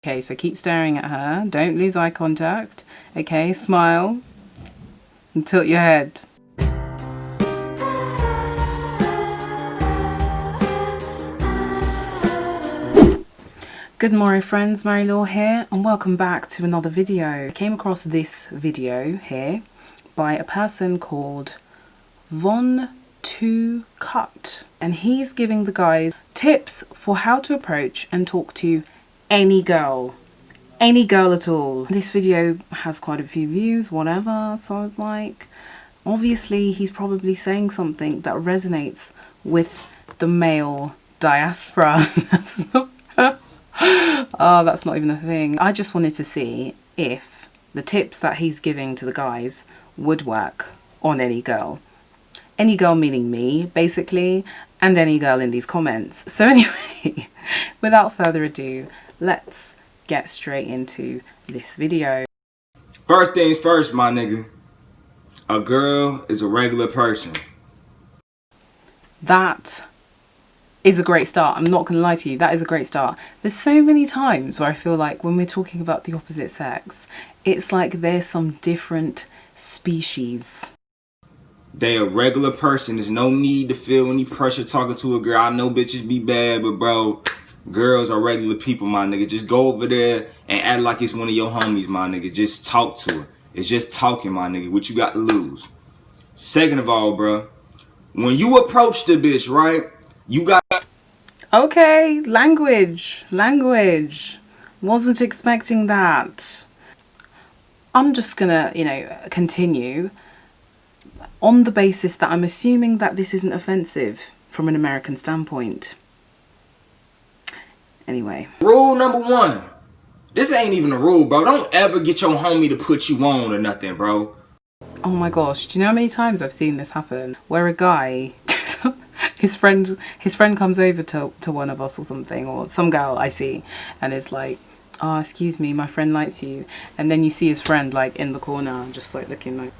Okay, so keep staring at her. Don't lose eye contact. Okay, smile and tilt your head. Good morning friends, Marie-Laure here and welcome back to another video. I came across this video here by a person called VonTooCut, and he's giving the guys tips for how to approach and talk to any girl at all. This video has quite a few views, whatever, so I was like, obviously he's probably saying something that resonates with the male diaspora. That's not even a thing. I just wanted to see if the tips that he's giving to the guys would work on any girl. Any girl meaning me, basically, and any girl in these comments. So anyway, without further ado, let's get straight into this video. First things first, my nigga. A girl is a regular person. That is a great start. I'm not gonna lie to you, that is a great start. There's so many times where I feel like when we're talking about the opposite sex, it's like there's some different species. They a regular person. There's no need to feel any pressure talking to a girl. I know bitches be bad, but bro, girls are regular people, my nigga. Just go over there and act like it's one of your homies, my nigga. Just talk to her. It's just talking, my nigga. What you got to lose? Second of all, bro, when you approach the bitch, right, you got... Okay, language. Wasn't expecting that. I'm just gonna, continue on the basis that I'm assuming that this isn't offensive from an American standpoint. Anyway. Rule number one. This ain't even a rule, bro. Don't ever get your homie to put you on or nothing, bro. Oh my gosh, do you know how many times I've seen this happen? Where a guy, his friend comes over to one of us or something, or some girl I see, and is like, oh, excuse me, my friend likes you. And then you see his friend like in the corner, just like looking like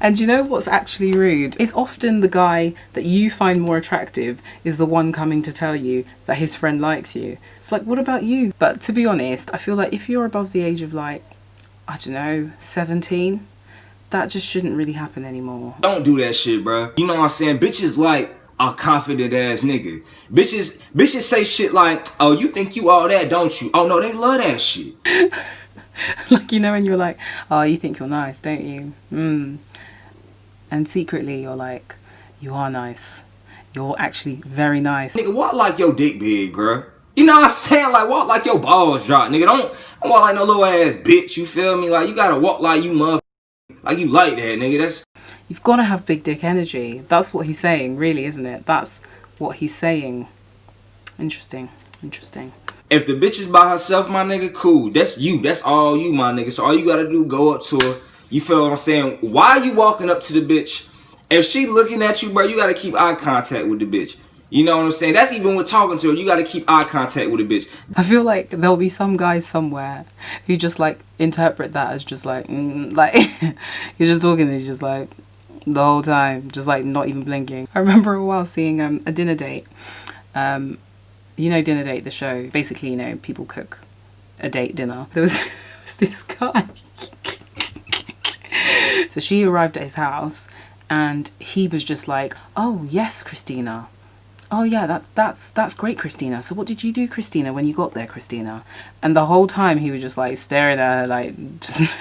and you know what's actually rude? It's often the guy that you find more attractive is the one coming to tell you that his friend likes you. It's like, what about you? But to be honest, I feel like if you're above the age of like, I don't know, 17, that just shouldn't really happen anymore. Don't do that shit, bro. You know what I'm saying? Bitches like a confident ass nigga. Bitches say shit like, oh, you think you all that, don't you? Oh no, they love that shit. Like, you know, when you're like, oh, you think you're nice, don't you? And secretly you're like, you are nice. You're actually very nice. Nigga, walk like your dick big, bro. You know what I'm saying? Like, walk like your balls drop, nigga. Don't walk like no little ass bitch, you feel me? Like, you gotta walk like you motherfucker. Like, you like that, nigga. That's... You've got to have big dick energy. That's what he's saying, really, isn't it? That's what he's saying. Interesting. If the bitch is by herself, my nigga, cool. That's you. That's all you, my nigga. So all you gotta do, go up to her. You feel what I'm saying? Why are you walking up to the bitch? If she looking at you, bro, you gotta keep eye contact with the bitch. You know what I'm saying? That's even with talking to her. You gotta keep eye contact with a bitch. I feel like there'll be some guys somewhere who just like interpret that as just like, like you're just talking and he's just like the whole time, just like not even blinking. I remember a while seeing a dinner date. You know, Dinner Date, the show. Basically, you know, people cook a date dinner. There was this guy. So she arrived at his house and he was just like, oh yes, Christina. Oh yeah, that's great, Christina. So what did you do, Christina, when you got there, Christina? And the whole time he was just like staring at her, like just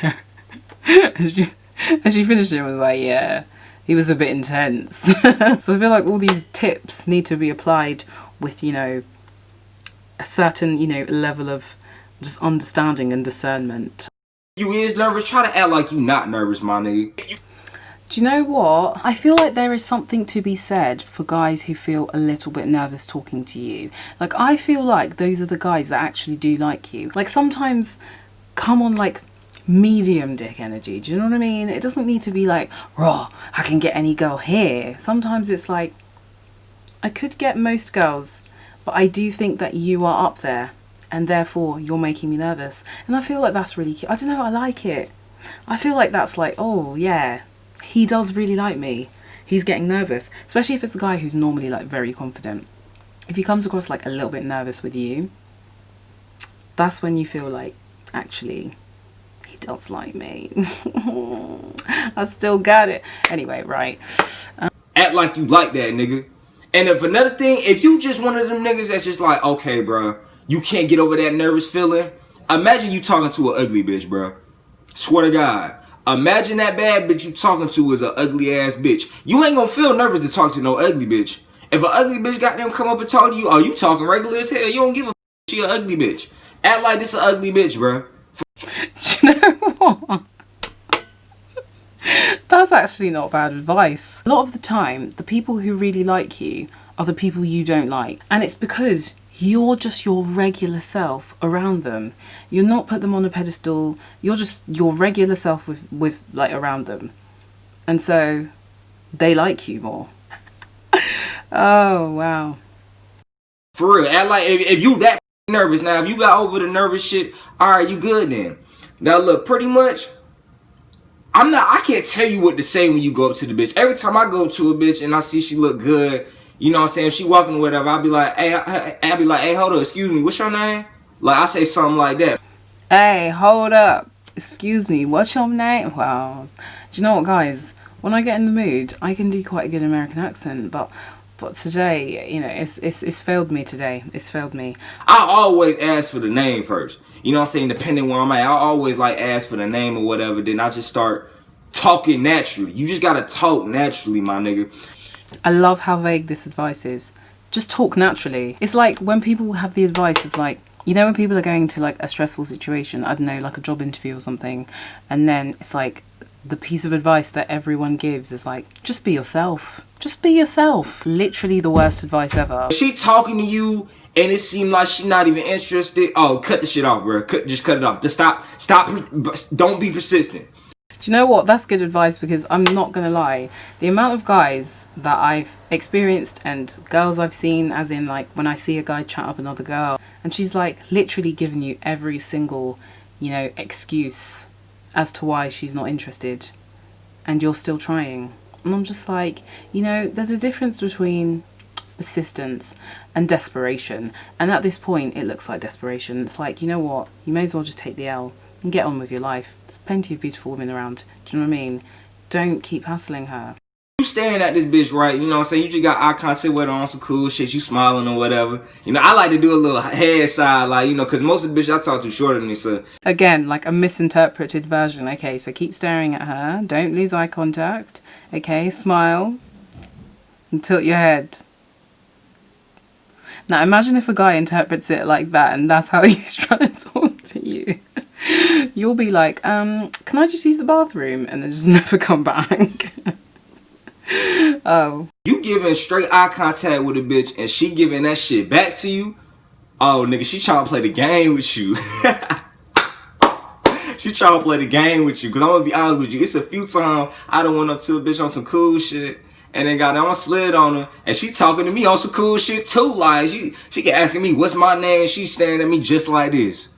and she finished it and was like, yeah, he was a bit intense. So I feel like all these tips need to be applied with, you know, a certain, you know, level of just understanding and discernment. You is nervous, try to act like you not nervous, my nigga. Do you know what? I feel like there is something to be said for guys who feel a little bit nervous talking to you. Like, I feel like those are the guys that actually do like you. Like, sometimes come on like medium dick energy. Do you know what I mean? It doesn't need to be like, raw, I can get any girl here. Sometimes it's like, I could get most girls, but I do think that you are up there and therefore you're making me nervous. And I feel like that's really cute. I don't know, I like it. I feel like that's like, oh yeah, he does really like me. He's getting nervous, especially if it's a guy who's normally like very confident. If he comes across like a little bit nervous with you, that's when you feel like, actually, he does like me. I still got it. Anyway, right. Act like you like that, nigga. And if another thing, if you just one of them niggas that's just like, okay, bro, you can't get over that nervous feeling. Imagine you talking to an ugly bitch, bro. Swear to God. Imagine that bad bitch you talking to is an ugly ass bitch. You ain't gonna feel nervous to talk to no ugly bitch. If an ugly bitch got them come up and talk to you, oh, you talking regular as hell. You don't give a she an ugly bitch. Act like this an ugly bitch, bro. Do you know what? That's actually not bad advice. A lot of the time, the people who really like you are the people you don't like. And it's because you're just your regular self around them. You're not put them on a pedestal. You're just your regular self with like around them. And so they like you more. Oh, wow. For real. Act like if you that nervous now, if you got over the nervous shit, alright, you good then. Now look, pretty much, I can't tell you what to say when you go up to the bitch. Every time I go to a bitch and I see she look good, you know what I'm saying, if she walking or whatever, I'll be like, hey, hold up, excuse me, what's your name? Like, I say something like that. Hey, hold up. Excuse me, what's your name? Wow. Do you know what, guys? When I get in the mood, I can do quite a good American accent, but today, you know, it's failed me today. It's failed me. I always ask for the name first. You know what I'm saying? Depending where I'm at, I always like ask for the name or whatever. Then I just start talking naturally. You just gotta talk naturally, my nigga. I love how vague this advice is. Just talk naturally. It's like when people have the advice of like, you know, when people are going to like a stressful situation, I don't know, like a job interview or something, and then it's like the piece of advice that everyone gives is like, just be yourself. Just be yourself. Literally the worst advice ever. She talking to you and it seemed like she not even interested. Oh, cut the shit off, bro. Just cut it off. Just stop. Don't be persistent. Do you know what? That's good advice, because I'm not going to lie. The amount of guys that I've experienced and girls I've seen, as in like when I see a guy chat up another girl and she's like literally giving you every single, you know, excuse as to why she's not interested, and you're still trying. And I'm just like, you know, there's a difference between persistence and desperation. And at this point, it looks like desperation. It's like, you know what? You may as well just take the L and get on with your life. There's plenty of beautiful women around. Do you know what I mean? Don't keep hassling her. You staring at this bitch, right? You know what I'm saying? You just got eye contact with her on some cool shit. You smiling or whatever. You know, I like to do a little head side, like, you know, because most of the bitch I talk to shorter than me, so. Again, like a misinterpreted version. Okay, so keep staring at her. Don't lose eye contact. Okay, smile. And tilt your head. Now imagine if a guy interprets it like that and that's how he's trying to talk to you. You'll be like, can I just use the bathroom? And then just never come back. Oh. You giving straight eye contact with a bitch and she giving that shit back to you? Oh, nigga, she trying to play the game with you. She trying to play the game with you. Because I'm going to be honest with you. It's a few times I done went up to a bitch on some cool shit. And then got down, I slid on her. And she talking to me on some cool shit too. Like, she kept asking me, what's my name? She staring at me just like this.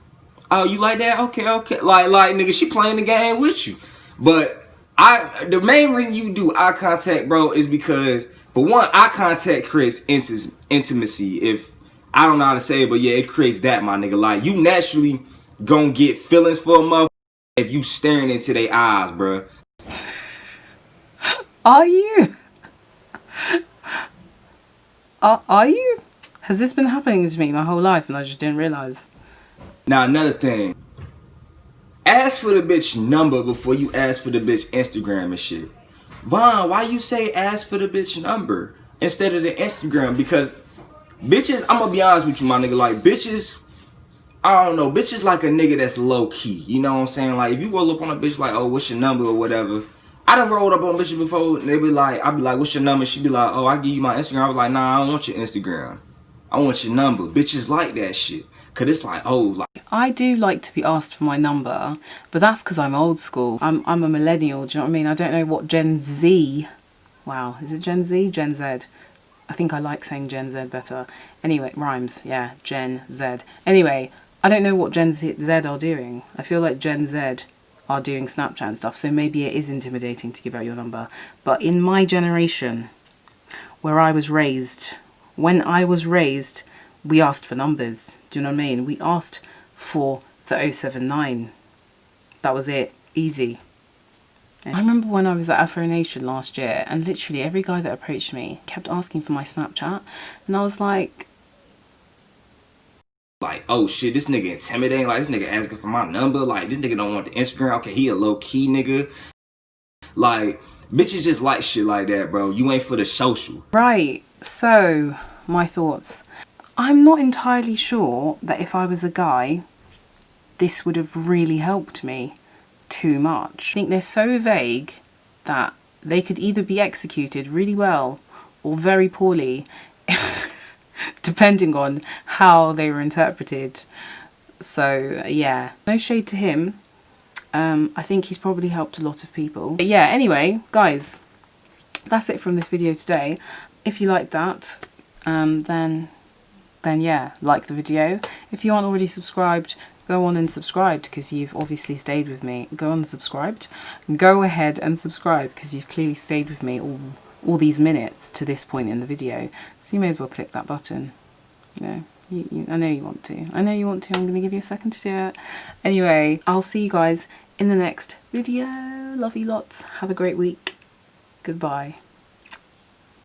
Oh, you like that? Okay. Like, nigga, she playing the game with you. But the main reason you do eye contact, bro, is because, for one, eye contact creates intimacy. If, I don't know how to say it, but yeah, it creates that, my nigga. Like, you naturally gonna get feelings for a motherfucker if you staring into their eyes, bro. Are you? Are you? Has this been happening to me my whole life and I just didn't realise? Now, another thing. Ask for the bitch number before you ask for the bitch Instagram and shit. Von, why you say ask for the bitch number instead of the Instagram? Because bitches, I'm gonna be honest with you, my nigga, like bitches, I don't know, bitches like a nigga that's low key. You know what I'm saying? Like if you roll up on a bitch like, oh, what's your number or whatever. I done rolled up on bitches before and they be like, I be like, what's your number? She be like, oh, I give you my Instagram. I was like, nah, I don't want your Instagram. I want your number. Bitches like that shit. Cause it's like, oh, like. I do like to be asked for my number, but that's because I'm old school. I'm a millennial, do you know what I mean? I don't know what Gen Z, wow, is it Gen Z? Gen Z. I think I like saying Gen Z better. Anyway, rhymes, yeah, Gen Z. Anyway, I don't know what Gen Z are doing. I feel like Gen Z are doing Snapchat and stuff, so maybe it is intimidating to give out your number. But in my generation, where I was raised, when I was raised, we asked for numbers. Do you know what I mean? We asked for the 079. That was it. Easy. I remember when I was at Afro Nation last year, and literally every guy that approached me kept asking for my Snapchat, and I was like, oh shit, this nigga intimidating, like this nigga asking for my number, like this nigga don't want the Instagram, okay, he a low-key nigga. Like, bitches just like shit like that, bro. You ain't for the social. Right, so, my thoughts. I'm not entirely sure that if I was a guy, this would have really helped me too much. I think they're so vague that they could either be executed really well or very poorly, depending on how they were interpreted. So yeah, no shade to him. I think he's probably helped a lot of people. But yeah, anyway, guys, that's it from this video today. If you liked that, then yeah, like the video. If you aren't already subscribed, go on and subscribe because you've obviously stayed with me. Go on and subscribed. Go ahead and subscribe because you've clearly stayed with me all these minutes to this point in the video. So you may as well click that button. You know, I know you want to. I know you want to. I'm going to give you a second to do it. Anyway, I'll see you guys in the next video. Love you lots. Have a great week. Goodbye.